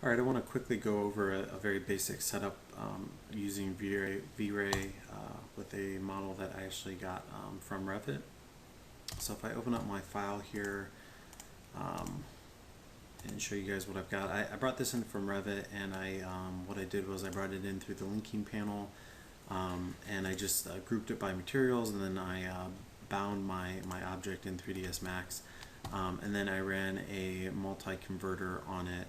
Alright, I want to quickly go over a very basic setup using V-Ray with a model that I actually got from Revit. So if I open up my file here and show you guys what I've got, I brought this in from Revit, and what I did was I brought it in through the linking panel, and I just grouped it by materials, and then I bound my object in 3ds Max, and then I ran a multi-converter on it,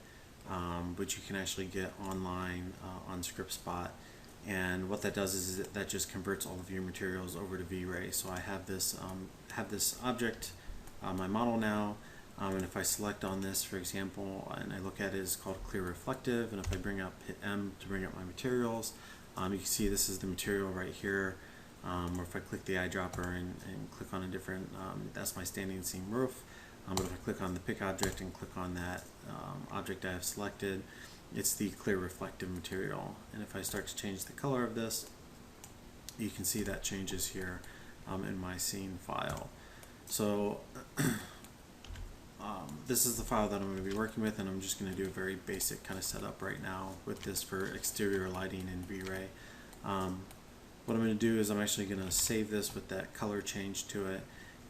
which you can actually get online on ScriptSpot. And what that does is that just converts all of your materials over to V-Ray. So I have this object, my model now, and if I select on this, for example, and I look at it, it's called Clear Reflective, and if I hit M to bring up my materials, you can see this is the material right here. Or if I click the eyedropper and click on a different, that's my standing seam roof. But if I click on the pick object and click on that object I have selected, it's the clear reflective material. And if I start to change the color of this, you can see that changes here in my scene file. So this is the file that I'm going to be working with, and I'm just going to do a very basic kind of setup right now with this for exterior lighting in V-Ray. What I'm going to do is I'm actually going to save this with that color change to it,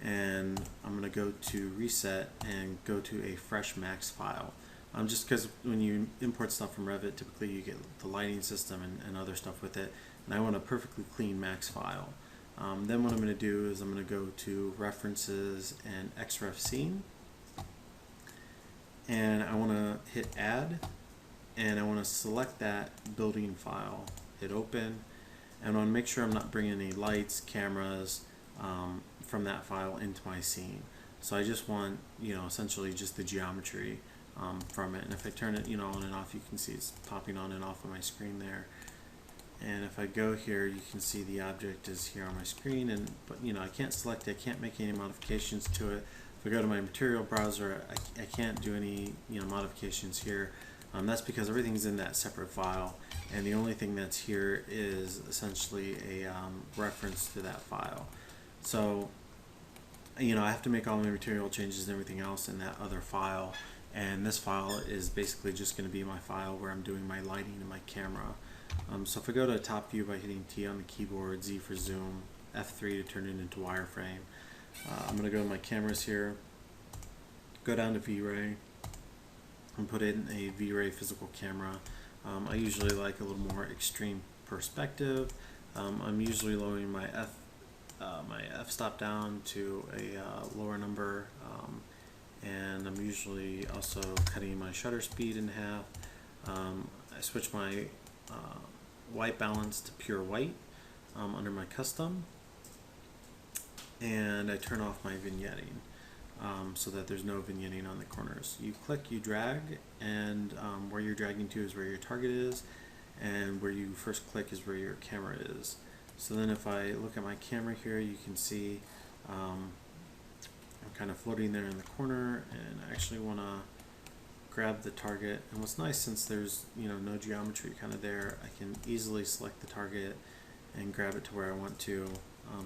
and I'm going to go to reset and go to a fresh Max file. Just because when you import stuff from Revit, typically you get the lighting system and other stuff with it, and I want a perfectly clean Max file. Then what I'm going to do is I'm going to go to References and XREF Scene, and I want to hit Add, and I want to select that building file, hit Open, and I want to make sure I'm not bringing any lights, cameras from that file into my scene. So I just want, essentially just the geometry from it. And if I turn it, on and off, you can see it's popping on and off on my screen there. And if I go here, you can see the object is here on my screen, but I can't select it, I can't make any modifications to it. If I go to my material browser, I can't do any modifications here. That's because everything's in that separate file, and the only thing that's here is essentially a reference to that file. So I have to make all my material changes and everything else in that other file, and this file is basically just going to be my file where I'm doing my lighting and my camera. So if I go to top view by hitting T on the keyboard, Z for zoom, F3 to turn it into wireframe, I'm going to go to my cameras here, go down to V-Ray, and put in a V-Ray physical camera. I usually like a little more extreme perspective. I'm usually lowering my f-stop down to a lower number, and I'm usually also cutting my shutter speed in half. I switch my white balance to pure white under my custom, and I turn off my vignetting so that there's no vignetting on the corners. You click, you drag, and where you're dragging to is where your target is, and where you first click is where your camera is. So then if I look at my camera here, you can see I'm kind of floating there in the corner, and I actually want to grab the target. And what's nice, since there's no geometry kind of there, I can easily select the target and grab it to where I want to.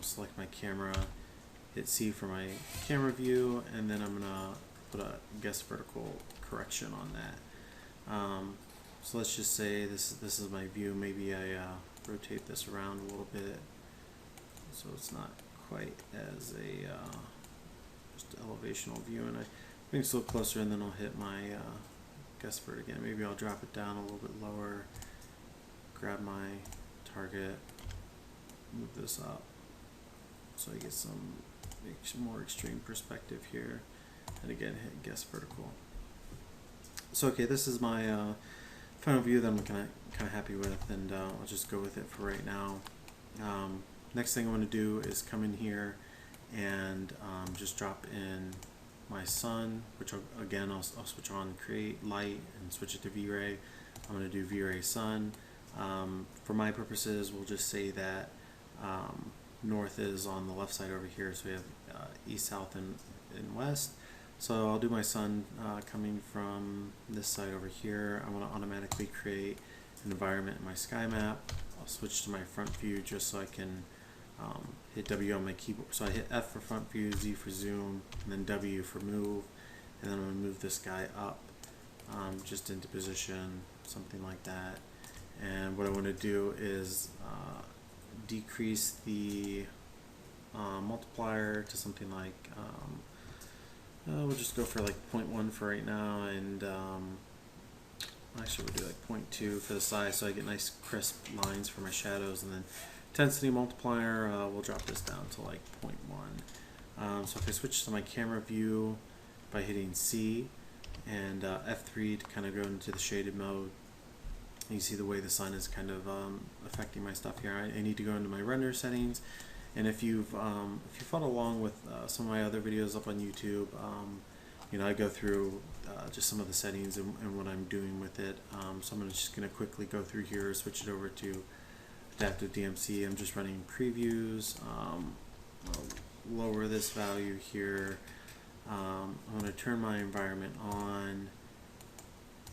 Select my camera, hit C for my camera view, and then I'm gonna put a guess vertical correction on that. So let's just say this is my view. Maybe I rotate this around a little bit so it's not quite as a just elevational view, and I think it's a little closer, and then I'll hit my guess vert again. Maybe I'll drop it down a little bit lower, grab my target, move this up so I get some more extreme perspective here, and again hit guess vertical. So okay, this is my final view that I'm kind of happy with, and I'll just go with it for right now. Next thing I want to do is come in here and just drop in my sun, which again I'll switch on create light and switch it to V-Ray. I'm going to do V-Ray sun. For my purposes, we'll just say that north is on the left side over here, so we have east, south, and west. So I'll do my sun coming from this side over here. I want to automatically create an environment in my sky map. I'll switch to my front view just so I can hit W on my keyboard. So I hit F for front view, Z for zoom, and then W for move, and then I'm going to move this guy up just into position, something like that. And what I want to do is decrease the multiplier to something like, we'll just go for like 0.1 for right now, and actually we'll do like 0.2 for the size, so I get nice crisp lines for my shadows. And then intensity multiplier, we'll drop this down to like 0.1. So if I switch to my camera view by hitting C and F3 to kind of go into the shaded mode, you see the way the sun is kind of affecting my stuff here. I need to go into my render settings, and if you've followed along with some of my other videos up on YouTube, you know, I go through just some of the settings and what I'm doing with it. So I'm just going to quickly go through here, switch it over to adaptive DMC. I'm just running previews. I'll lower this value here. I'm going to turn my environment on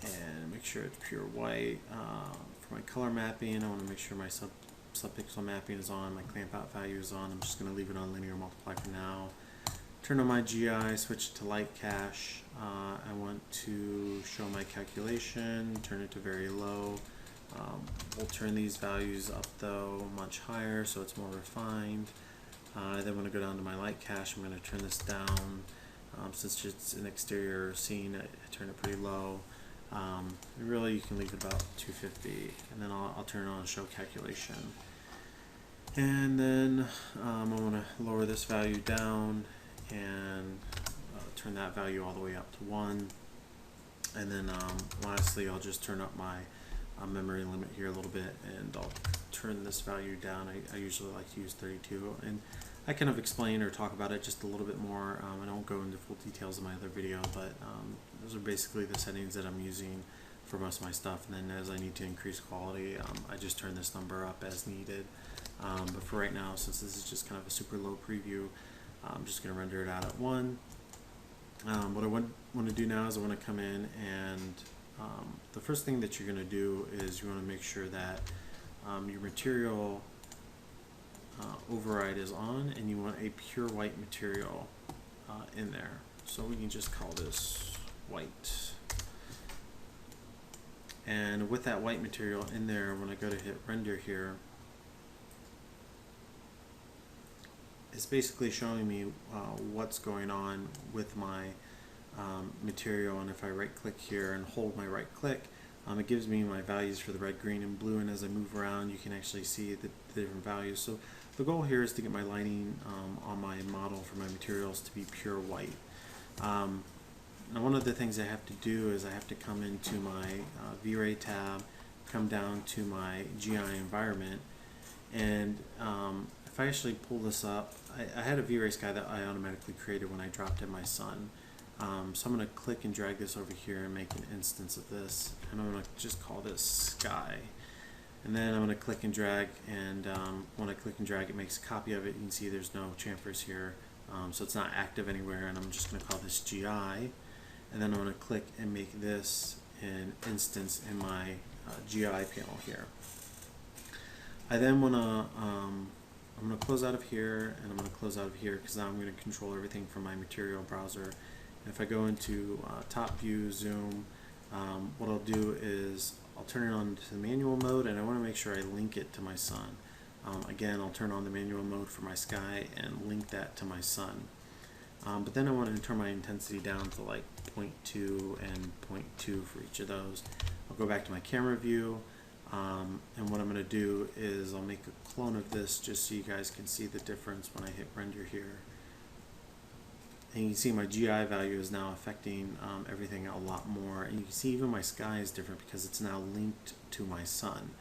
and make sure it's pure white. For my color mapping, I want to make sure my subpixel mapping is on, my clamp out value is on. I'm just going to leave it on linear multiply for now. Turn on my GI, switch to light cache. I want to show my calculation, turn it to very low. We'll turn these values up though much higher so it's more refined. I then want to go down to my light cache. I'm going to turn this down. Since it's an exterior scene, I turn it pretty low. Really, you can leave it about 250, and then I'll turn on show calculation. And then I want to lower this value down and turn that value all the way up to 1. And then lastly, I'll just turn up my memory limit here a little bit, and I'll turn this value down. I usually like to use 32, and I kind of explain or talk about it just a little bit more. I don't go into full details in my other video, but those are basically the settings that I'm using for most of my stuff. And then as I need to increase quality, I just turn this number up as needed. But for right now, since this is just kind of a super low preview, I'm just going to render it out at 1. What I want to do now is I want to come in, and the first thing that you're going to do is you want to make sure that your material override is on, and you want a pure white material in there. So we can just call this white. And with that white material in there, when I go to hit render here, it's basically showing me what's going on with my material. And if I right click here and hold my right click, it gives me my values for the red, green, and blue, and as I move around you can actually see the different values. So the goal here is to get my lighting on my model for my materials to be pure white. Now one of the things I have to do is I have to come into my V-Ray tab, come down to my GI environment, and if I actually pull this up, I had a V-Ray sky that I automatically created when I dropped in my sun. So I'm going to click and drag this over here and make an instance of this, and I'm going to just call this sky. And then I'm going to click and drag, and when I click and drag, it makes a copy of it. You can see there's no chamfers here, so it's not active anywhere, and I'm just going to call this GI. And then I'm going to click and make this an instance in my GI panel here. I then want to I'm going to close out of here, and I'm going to close out of here, because now I'm going to control everything from my material browser. And if I go into top view, zoom, what I'll do is I'll turn it on to the manual mode, and I want to make sure I link it to my sun. Again, I'll turn on the manual mode for my sky and link that to my sun. But then I want to turn my intensity down to like 0.2 and 0.2 for each of those. I'll go back to my camera view, and what I'm going to do is I'll make a clone of this just so you guys can see the difference when I hit render here. And you can see my GI value is now affecting everything a lot more, and you can see even my sky is different because it's now linked to my sun.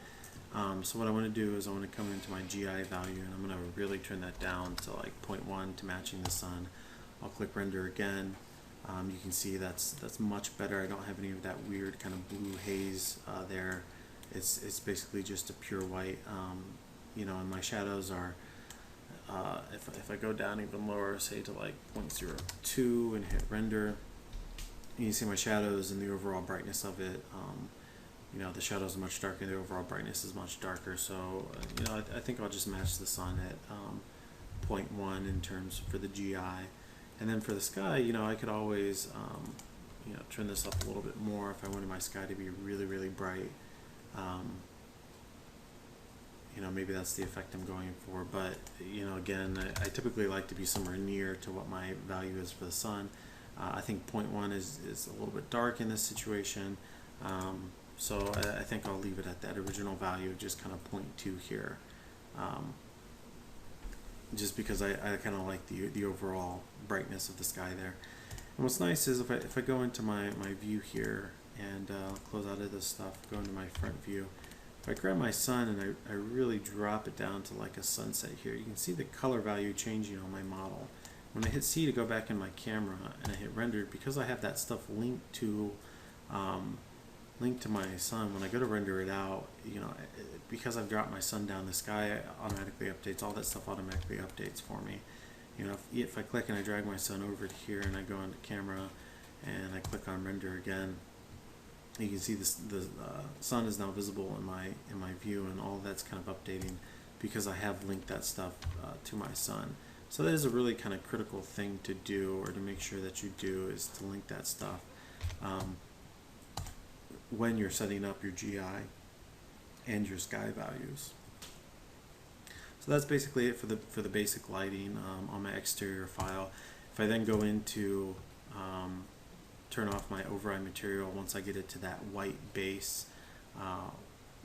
So what I want to do is I want to come into my GI value, and I'm going to really turn that down to like 0.1 to matching the sun. I'll click render again. You can see that's much better. I don't have any of that weird kind of blue haze there. It's basically just a pure white. You know, and my shadows are, if I go down even lower, say to like 0.02 and hit render, you can see my shadows and the overall brightness of it. You know, the shadows are much darker, the overall brightness is much darker. So, you know, I think I'll just match the sun at 0.1 in terms for the GI. And then for the sky, you know, I could always turn this up a little bit more if I wanted my sky to be really, really bright. Maybe that's the effect I'm going for, but again, I typically like to be somewhere near to what my value is for the sun. I think 0.1 is a little bit dark in this situation, so I think I'll leave it at that original value of just kind of 0.2 here, just because I kind of like the overall brightness of the sky there. And what's nice is if I go into my view here and close out of this stuff, go into my front view, if I grab my sun and I really drop it down to like a sunset here, you can see the color value changing on my model. When I hit C to go back in my camera and I hit render, because I have that stuff linked to my sun, when I go to render it out, because I've dropped my sun down, the sky automatically updates, all that stuff automatically updates for me. If I click and I drag my sun over to here and I go into camera and I click on render again, you can see the sun is now visible in my view, and all that's kind of updating because I have linked that stuff to my sun. So that is a really kind of critical thing to do, or to make sure that you do, is to link that stuff when you're setting up your GI and your sky values. So that's basically it for the basic lighting on my exterior file. If I then go into turn off my override material, once I get it to that white base,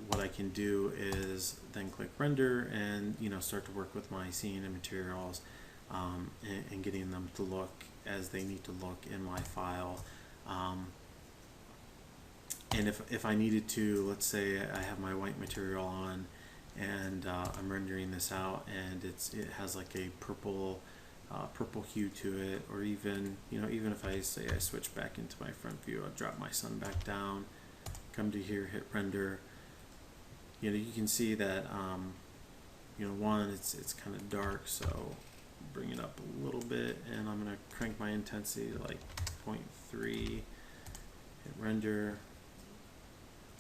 what I can do is then click render and start to work with my scene and materials, and getting them to look as they need to look in my file. And if I needed to, let's say I have my white material on and I'm rendering this out and it has like a purple hue to it, or even if I say I switch back into my front view, I'll drop my sun back down, come to here, hit render. You can see that one, it's kind of dark, so bring it up a little bit, and I'm gonna crank my intensity to like 0.3, hit render,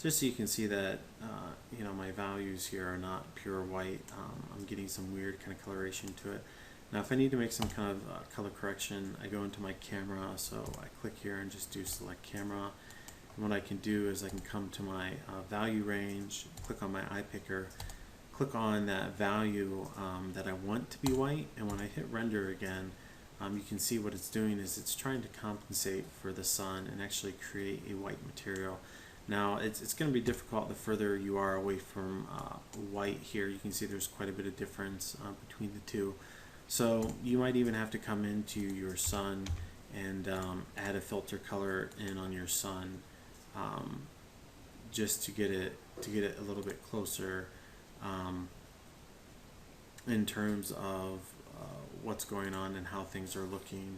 just so you can see that my values here are not pure white. I'm getting some weird kind of coloration to it. Now if I need to make some kind of color correction, I go into my camera, so I click here and just do select camera, and what I can do is I can come to my value range, click on my eye picker, click on that value that I want to be white, and when I hit render again, you can see what it's doing is it's trying to compensate for the sun and actually create a white material. Now it's going to be difficult the further you are away from white here. You can see there's quite a bit of difference between the two. So you might even have to come into your sun and add a filter color in on your sun, just to get it a little bit closer in terms of what's going on and how things are looking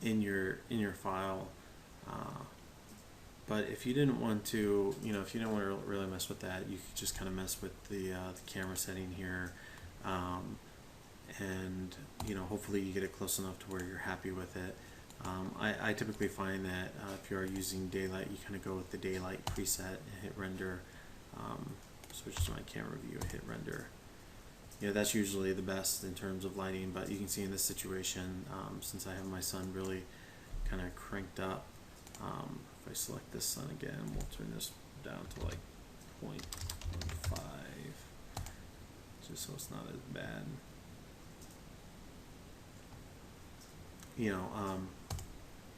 in your file. But if you didn't want to, if you didn't want to really mess with that, you could just kind of mess with the camera setting here, and hopefully you get it close enough to where you're happy with it. I typically find that if you are using daylight, you kind of go with the daylight preset and hit render. Switch to my camera view and hit render. That's usually the best in terms of lighting, but you can see in this situation, since I have my sun really kind of cranked up, if I select this sun again, we'll turn this down to like 0.15, just so it's not as bad.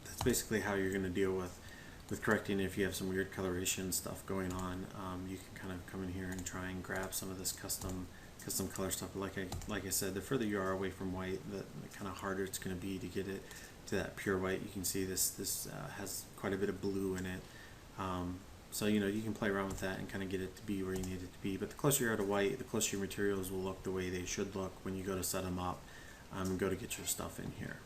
That's basically how you're going to deal with correcting if you have some weird coloration stuff going on. You can kind of come in here and try and grab some of this custom color stuff. But like I said, the further you are away from white, the kind of harder it's going to be to get it to that pure white. You can see this has quite a bit of blue in it. So you can play around with that and kind of get it to be where you need it to be. But the closer you are to white, the closer your materials will look the way they should look when you go to set them up and go to get your stuff in here.